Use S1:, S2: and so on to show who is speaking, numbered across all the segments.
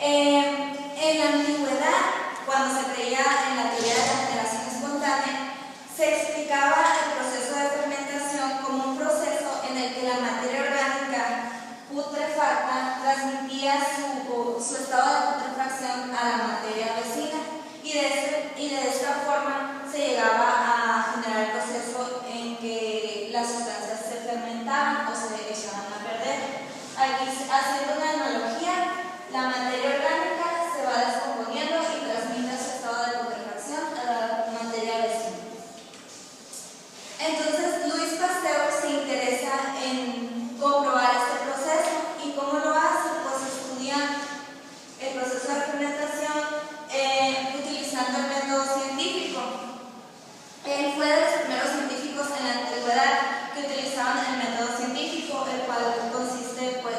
S1: En la antigüedad, cuando se creía en la teoría de la generación espontánea, se explicaba el proceso de fermentación como un proceso en el que la materia orgánica putrefacta transmitía su estado de putrefacción a la materia vecina y de esta forma se llegaba a generar el proceso en que las sustancias se fermentaban o se echaban a perder. Aquí, haciendo una analogía, la materia orgánica se va descomponiendo y transmite su estado de putrefacción a la materia vecina. Entonces, Louis Pasteur se interesa en comprobar este proceso. ¿Y cómo lo hace? Pues estudia el proceso de fermentación utilizando el método científico. Él fue de los primeros científicos en la antigüedad que utilizaban el método científico, el cual consiste pues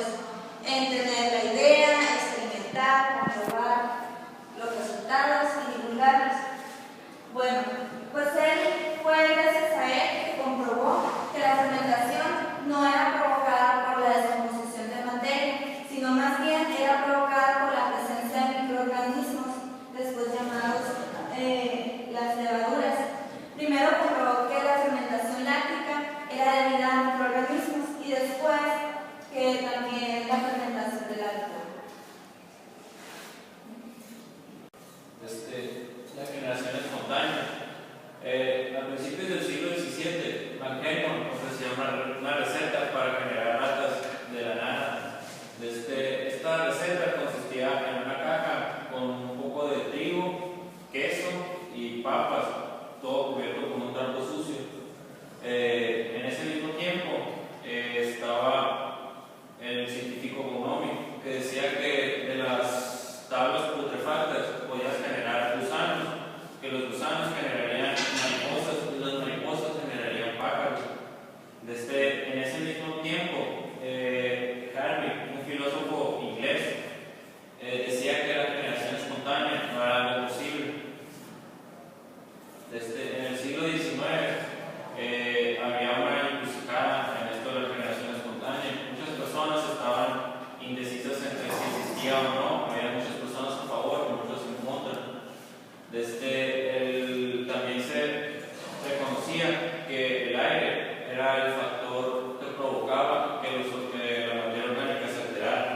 S1: en tener la idea, experimentar, comprobar los resultados y divulgarlos. Bueno, pues fue gracias a él que comprobó que la fermentación no era provocada por la descomposición de materia, sino más bien era provocada por la presencia de microorganismos, después llamados las levaduras. Primero comprobó que la fermentación láctica era debida a microorganismos y después que también la fermentación del alcohol.
S2: La generación espontánea. A principios del siglo XVII, McHenry ofrecía una receta para generar ratas de la nada. Esta receta consistía en una caja con un poco de trigo, queso y papas, todo cubierto con un trapo sucio. En ese mismo tiempo estaba el científico Bonomi, que decía que de las tablas putrefactas podías generar gusanos, que los gusanos generarían mariposas y las mariposas generarían pájaros. En ese mismo tiempo, Harvey, un filósofo inglés, decía que la generación espontánea no era algo posible. En el siglo XIX había una encrucijada en esto de la generación espontánea. Muchas personas estaban indecisas entre si existía o no. Había muchas personas a favor y muchas en contra. También se reconocía que el aire era el factor que provocaba que la materia orgánica se alterara.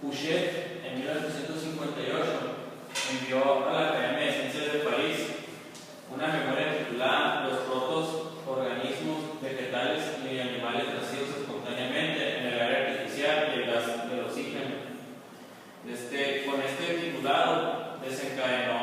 S2: Pouchet, en 1858, envió a la Academia de Ciencias de París una memoria titulada Los protoorganismos vegetales y animales nacidos espontáneamente en el aire artificial y el gas del oxígeno. Con este titulado desencadenó